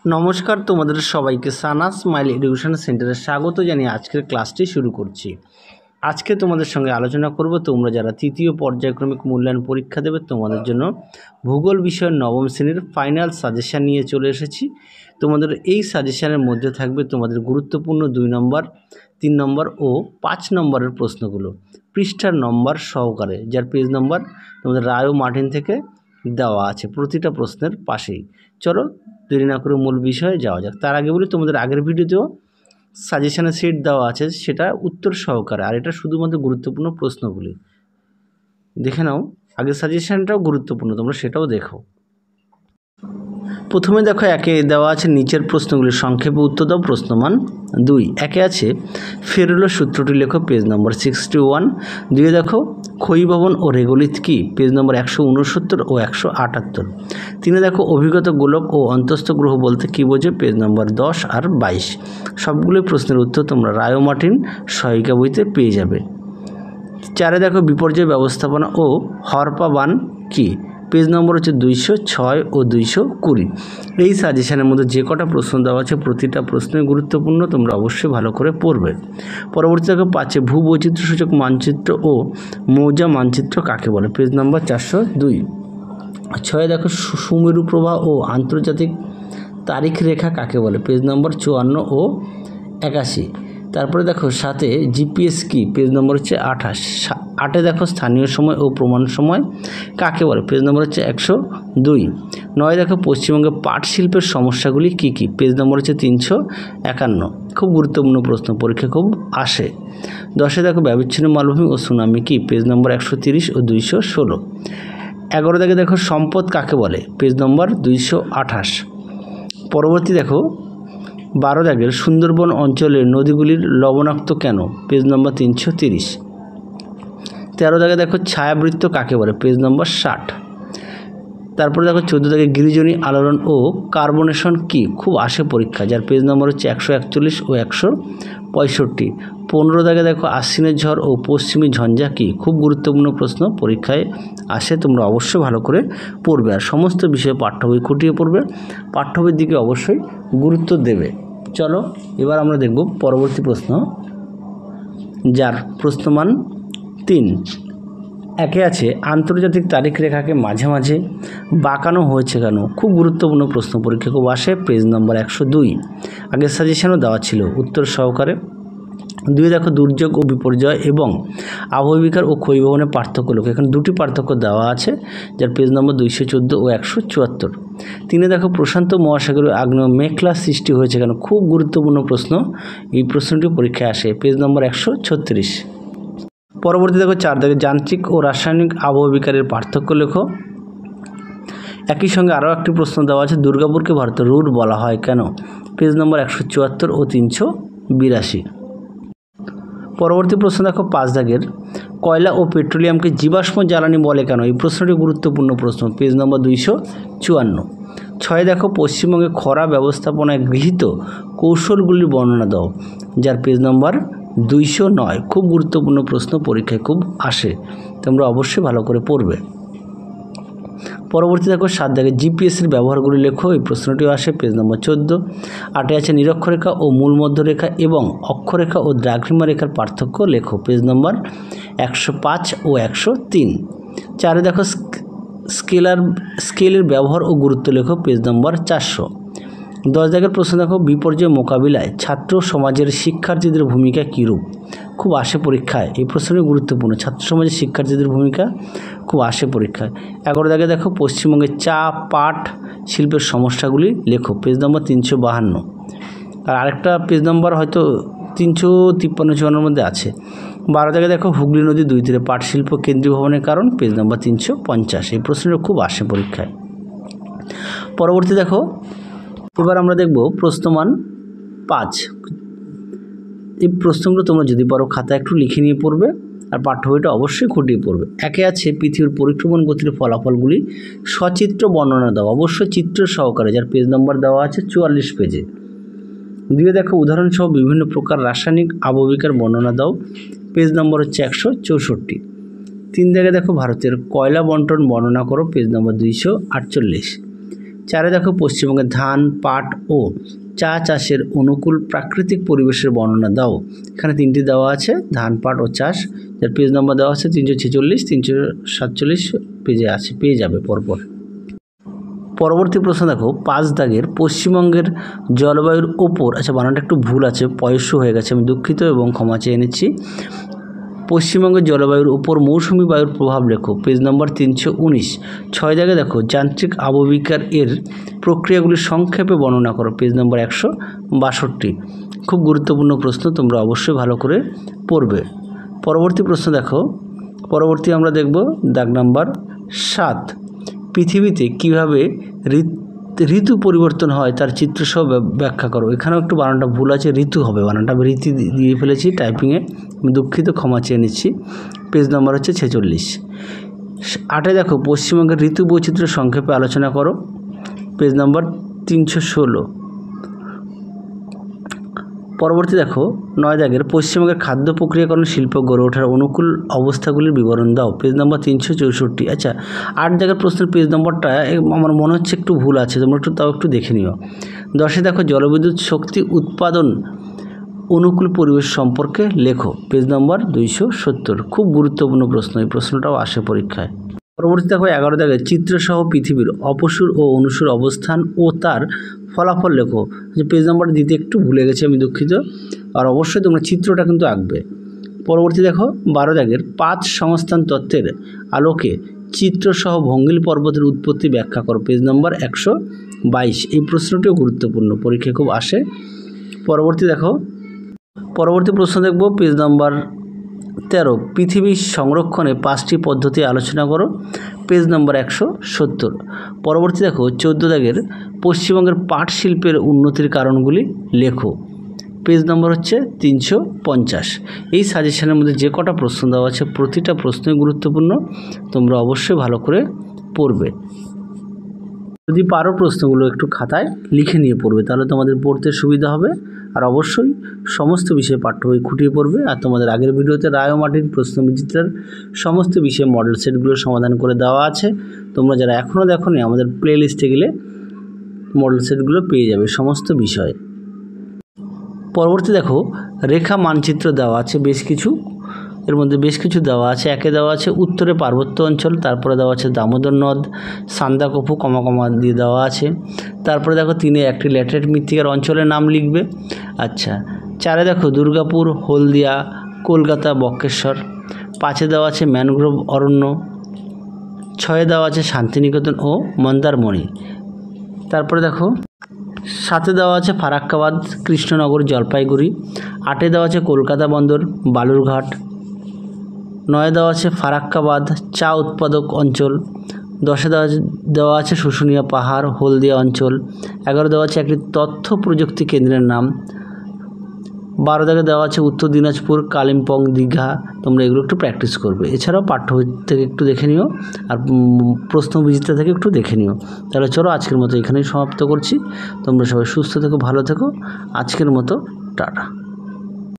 নমস্কার, তোমাদের সবাইকে সানা স্মাইল এডুকেশন সেন্টারে স্বাগত জানিয়ে আজকের ক্লাসটি শুরু করছি। আজকে তোমাদের সঙ্গে আলোচনা করব তোমরা যারা তৃতীয় পর্যায়ক্রমিক মূল্যায়ন পরীক্ষা দেবে তোমাদের জন্য ভূগোল বিষয়ের নবম শ্রেণীর ফাইনাল সাজেশান নিয়ে চলে এসেছি। তোমাদের এই সাজেশানের মধ্যে থাকবে তোমাদের গুরুত্বপূর্ণ 2 নম্বর, 3 নম্বর ও 5 নম্বরের প্রশ্নগুলো পৃষ্ঠার নম্বর সহকারে, যার পেজ নম্বর তোমাদের রায় ও মার্টিন থেকে দেওয়া আছে প্রতিটা প্রশ্নের পাশেই। চলো দেরি না করে মূল বিষয়ে যাওয়া যাক। তার আগে বলি, তোমাদের আগের ভিডিওতেও সাজেশনের সেট দেওয়া আছে, সেটা উত্তর সহকারে, আর এটা শুধুমাত্র গুরুত্বপূর্ণ প্রশ্নগুলি দেখে নাও। আগের সাজেশনটাও গুরুত্বপূর্ণ, তোমরা সেটাও দেখো। প্রথমে দেখো, একে দেওয়া আছে নিচের প্রশ্নগুলির সংক্ষেপে উত্তর দাও। প্রশ্নমান 2 একে আছে ফেরুলো সূত্রটি লেখো, পেজ নম্বর 61। 2 দেখো ক্ষয়ী ভবন ও রেগোলিথ কি, পেজ নম্বর 169 ও 178। 3 দেখো অভিগত গোলক ও অন্তস্থ গ্রহ বলতে কি বোঝে, পেজ নম্বর 10 আর 22। সবগুলোই প্রশ্নের উত্তর তোমরা রায় ও মার্টিন সহায়িকা বইতে পেয়ে যাবে। 4 দেখো বিপর্যয় ব্যবস্থাপনা ও হরপা বান কি, পেজ নম্বর হচ্ছে 206 ও 220। এই সাজেশনের মধ্যে যে কটা প্রশ্ন দেওয়া আছে প্রতিটা প্রশ্নই গুরুত্বপূর্ণ, তোমরা অবশ্যই ভালো করে পড়বে। পরবর্তী দেখো 5 ভূবৈচিত্র্যসূচক মানচিত্র ও মৌজা মানচিত্র কাকে বলে, পেজ নম্বর 402। 6 দেখো সুমেরু প্রবাহ ও আন্তর্জাতিক তারিখ রেখা কাকে বলে, পেজ নম্বর 54 ও 81। তারপরে দেখো 7 জিপিএস কি, পেজ নম্বর হচ্ছে 28। 8 দেখো স্থানীয় সময় ও প্রমাণ সময় কাকে বলে, পেজ নম্বর হচ্ছে 102। 9 দেখো পশ্চিমবঙ্গে পাট শিল্পের সমস্যাগুলি কি কি, পেজ নম্বর হচ্ছে 351। খুব গুরুত্বপূর্ণ প্রশ্ন, পরীক্ষা খুব আসে। 10 দেখো ব্যবচ্ছিন্ন মালভূমি ও সুনামি কি, পেজ নম্বর 130 ও 216। 11 দেখো সম্পদ কাকে বলে, পেজ নম্বর 228। পরবর্তী দেখো 12 দাগের সুন্দরবন অঞ্চলের নদীগুলির লবণাক্ত কেন, পেজ নম্বর 330। 13 দাগে দেখো ছায়াবৃত্ত কাকে বলে, পেজ নম্বর 60। তারপরে দেখো 14 দাগে গিরিজনী আলোড়ন ও কার্বনেশন কি, খুব আসে পরীক্ষা, যার পেজ নম্বর হচ্ছে 141 ও 165। 15 দাগে দেখো আশ্বিনের ঝড় ও পশ্চিমী ঝঞ্ঝা কি, খুব গুরুত্বপূর্ণ প্রশ্ন, পরীক্ষায় আসে, তোমরা অবশ্যই ভালো করে পড়বে আর সমস্ত বিষয়ে পাঠ্য বই খুঁটিয়ে পড়বে, পাঠ্য বইয়ের দিকে অবশ্যই গুরুত্ব দেবে। চলো এবার আমরা দেখব পরবর্তী প্রশ্ন, যার প্রশ্নমান 3। একে আছে আন্তর্জাতিক তারিখ রেখাকে মাঝে মাঝে বাঁকানো হয়েছে কেন, খুব গুরুত্বপূর্ণ প্রশ্ন, পরীক্ষা খুব আসে, পেজ নম্বর 102। আগের সাজেশনও দেওয়া ছিল উত্তর সহকারে। 2 দেখো দুর্যোগ ও বিপর্যয় এবং আবহবিকার ও ক্ষয়ী ভবনের পার্থক্য লেখো, এখানে দুটি পার্থক্য দেওয়া আছে, যার পেজ নম্বর 214 ও 174। 3 দেখো প্রশান্ত মহাসাগরীয় আগ্নেয় মেঘলা সৃষ্টি হয়েছে কেন, খুব গুরুত্বপূর্ণ প্রশ্ন, এই প্রশ্নটি পরীক্ষায় আসে, পেজ নম্বর 136। পরবর্তী দেখো 4 দেখো যান্ত্রিক ও রাসায়নিক আবহবিকারের পার্থক্য লেখো। একই সঙ্গে আরও একটি প্রশ্ন দেওয়া আছে, দুর্গাপুরকে ভারতের রুট বলা হয় কেন, পেজ নম্বর 174 ও 382। পরবর্তী প্রশ্ন দেখো 5 দাগের কয়লা ও পেট্রোলিয়ামকে জীবাশ্ম জ্বালানি বলে কেন, এই প্রশ্নটি গুরুত্বপূর্ণ প্রশ্ন, পেজ নম্বর 254। 6 দেখো পশ্চিমবঙ্গে খরা ব্যবস্থাপনায় গৃহীত কৌশলগুলির বর্ণনা দাও, যার পেজ নম্বর 209। খুব গুরুত্বপূর্ণ প্রশ্ন, পরীক্ষায় খুব আসে, তোমরা অবশ্যই ভালো করে পড়বে। পরবর্তী দেখো 7 দাগে জিপিএসের ব্যবহারগুলি লেখো, এই প্রশ্নটিও আসে, পেজ নম্বর 14। 8 আছে নিরক্ষরেখা ও মূল মধ্যরেখা এবং অক্ষরেখা ও দ্রাঘিমা রেখার পার্থক্য লেখো, পেজ নম্বর 105 ও 103। 4 দেখো স্কেলের ব্যবহার ও গুরুত্ব লেখো, পেজ নম্বর 400। 10 দাগের প্রশ্ন দেখো বিপর্যয় মোকাবিলায় ছাত্র সমাজের শিক্ষার্থীদের ভূমিকা কীরূপ, খুব আসে পরীক্ষায়, এই প্রশ্নটি গুরুত্বপূর্ণ, ছাত্র সমাজের শিক্ষার্থীদের ভূমিকা খুব আসে পরীক্ষায়। 11 দাগে দেখো পশ্চিমবঙ্গের চা পাট শিল্পের সমস্যাগুলি লেখো, পেজ নম্বর 352। আর আরেকটা পেজ নম্বর হয়তো 353-54 মধ্যে আছে। 12 দাগে দেখো হুগলি নদী 2 তীরে পাট শিল্প কেন্দ্রীয় ভবনের কারণ, পেজ নম্বর 350। এই প্রশ্নটি খুব আসে পরীক্ষায়। পরবর্তী দেখো এবার আমরা দেখব প্রশ্নমান 5। এই প্রশ্নগুলো তোমরা যদি পারো খাতা একটু লিখে নিয়ে পড়বে আর পাঠ্য বইটা অবশ্যই খুঁটিয়ে পড়বে। একে আছে পৃথিবীর পরিক্রমণ গতির ফলাফলগুলি সচিত্র বর্ণনা দাও, অবশ্যই চিত্র সহকারে, যার পেজ নম্বর দেওয়া আছে 44 পেজে। 2 দেখো উদাহরণসহ বিভিন্ন প্রকার রাসায়নিক আবহবিকার বর্ণনা দাও, পেজ নম্বর হচ্ছে 164। 3 দেখো ভারতের কয়লা বন্টন বর্ণনা করো, পেজ নম্বর 248। 4 দেখো পশ্চিমবঙ্গের ধান, পাট ও চা চাষের অনুকূল প্রাকৃতিক পরিবেশের বর্ণনা দাও। এখানে 3টি দেওয়া আছে, ধান, পাট ও চাষ, যার পেজ নম্বর দেওয়া আছে 346, 347 পেজে আছে, পেয়ে যাবে পরপর। পরবর্তী প্রশ্ন দেখো 5 দাগের পশ্চিমবঙ্গের জলবায়ুর ওপর, আচ্ছা বানানটা একটু ভুল আছে, পয়স্য হয়ে গেছে, আমি দুঃখিত এবং ক্ষমা চেয়ে নিচ্ছি। পশ্চিমবঙ্গের জলবায়ুর উপর মৌসুমি বায়ুর প্রভাব লেখো, পেজ নম্বর 319। 6 দাগে দেখো যান্ত্রিক আবহবিকার এর প্রক্রিয়াগুলি সংক্ষেপে বর্ণনা করো, পেজ নম্বর 162। খুব গুরুত্বপূর্ণ প্রশ্ন, তোমরা অবশ্যই ভালো করে পড়বে। পরবর্তী প্রশ্ন দেখো, পরবর্তী আমরা দেখব দাগ নাম্বার 7। পৃথিবীতে কীভাবে ঋতু পরিবর্তন হয় তার চিত্রসহ ব্যাখ্যা করো। এখানেও একটু বানানটা ভুল আছে, ঋতু হবে, বানানটা আমি রীতি দিয়ে ফেলেছি টাইপিংয়ে, দুঃখিত, ক্ষমা চেয়ে নিচ্ছি। পেজ নম্বর হচ্ছে 46। 8 দেখো পশ্চিমবঙ্গের ঋতু বৈচিত্র্য সংক্ষেপে আলোচনা করো, পেজ নম্বর 316। পরবর্তী দেখো 9 দাগের পশ্চিমবঙ্গের খাদ্য প্রক্রিয়াকরণ শিল্প গড়ে ওঠার অনুকূল অবস্থাগুলির বিবরণ দাও, পেজ নম্বর 364। আচ্ছা 8 দাগের প্রশ্নের পেজ নম্বরটা আমার মনে হচ্ছে একটু ভুল আছে, তোমরা তাও একটু দেখে নিও। 10 দেখো জলবিদ্যুৎ শক্তি উৎপাদন অনুকূল পরিবেশ সম্পর্কে লেখো, পেজ নম্বর 270। খুব গুরুত্বপূর্ণ প্রশ্ন, এই প্রশ্নটাও আসে পরীক্ষায়। পরবর্তী দেখো 11 দাগে চিত্রসহ পৃথিবীর অপসূর ও অনুসূর অবস্থান ও তার ফলাফল লেখো। যে পেজ নাম্বারটা দিতে একটু ভুলে গেছি, আমি দুঃখিত। আর অবশ্যই তোমরা চিত্রটা কিন্তু আঁকবে। পরবর্তী দেখো 12 দাগের 5 সংস্থান তত্ত্বের আলোকে চিত্রসহ ভঙ্গিল পর্বতের উৎপত্তি ব্যাখ্যা করো, পেজ নম্বর 122। এই প্রশ্নটিও গুরুত্বপূর্ণ, পরীক্ষায় খুব আসে। পরবর্তী প্রশ্ন দেখব পেজ নাম্বার 13। পৃথিবী সংরক্ষণে 5টি পদ্ধতি আলোচনা করো, পেজ নম্বর 170। পরবর্তী দেখো 14 দাগের পশ্চিমবঙ্গের পাট শিল্পের উন্নতির কারণগুলি লেখো, পেজ নম্বর হচ্ছে 350। এই সাজেশনের মধ্যে যে কটা প্রশ্ন দেওয়া আছে প্রতিটা প্রশ্নই গুরুত্বপূর্ণ, তোমরা অবশ্যই ভালো করে পড়বে। যদি পারো প্রশ্নগুলো একটু খাতায় লিখে নিয়ে পড়বে, তাহলে তোমাদের পড়তে সুবিধা হবে। আর অবশ্যই সমস্ত বিষয়ে পাঠ্য বই খুঁটিয়ে পড়বে। আর তোমাদের আগের ভিডিওতে রায় ও মার্টিন প্রশ্নবিচিত্রার সমস্ত বিষয়ে মডেল সেটগুলো সমাধান করে দেওয়া আছে। তোমরা যারা এখনও দেখোনি আমাদের প্লে লিস্টে গেলে মডেল সেটগুলো পেয়ে যাবে সমস্ত বিষয়ে। পরবর্তী দেখো রেখা মানচিত্র দেওয়া আছে বেশ কিছু, এর মধ্যে বেশ কিছু দেওয়া আছে। একে দেওয়া আছে উত্তরে পার্বত্য অঞ্চল, তারপরে দেওয়া আছে দামোদর নদ, সান্দাকফু কমা দিয়ে দেওয়া আছে। তারপরে দেখো 3 একটি ল্যাটেরাইট মৃত্তিকার অঞ্চলের নাম লিখবে। আচ্ছা 4 দেখো দুর্গাপুর, হলদিয়া, কলকাতা, বক্রেশ্বর। 5 দেওয়া আছে ম্যানগ্রোভ অরণ্য। 6 দেওয়া আছে শান্তিনিকেতন ও মন্দারমণি। তারপরে দেখো 7 দেওয়া আছে ফারাক্কাবাদ, কৃষ্ণনগর, জলপাইগুড়ি। 8 দেওয়া আছে কলকাতা বন্দর, বালুরঘাট। 9 দেওয়া আছে ফারাক্কাবাদ চা উৎপাদক অঞ্চল। 10 দেওয়া আছে শুশুনিয়া পাহাড়, হলদিয়া অঞ্চল। 11 দেওয়া আছে একটি তথ্য প্রযুক্তি কেন্দ্রের নাম। 12 দাগে দেওয়া আছে উত্তর দিনাজপুর, কালিম্পং, দীঘা। তোমরা এগুলো একটু প্র্যাকটিস করবে। এছাড়াও পাঠ্য বই থেকে একটু দেখে নিও আর প্রশ্নবিচিত্রা থেকে একটু দেখে নিও। তাহলে চলো আজকের মতো এখানেই সমাপ্ত করছি। তোমরা সবাই সুস্থ থেকো, ভালো থেকো। আজকের মতো টাটা।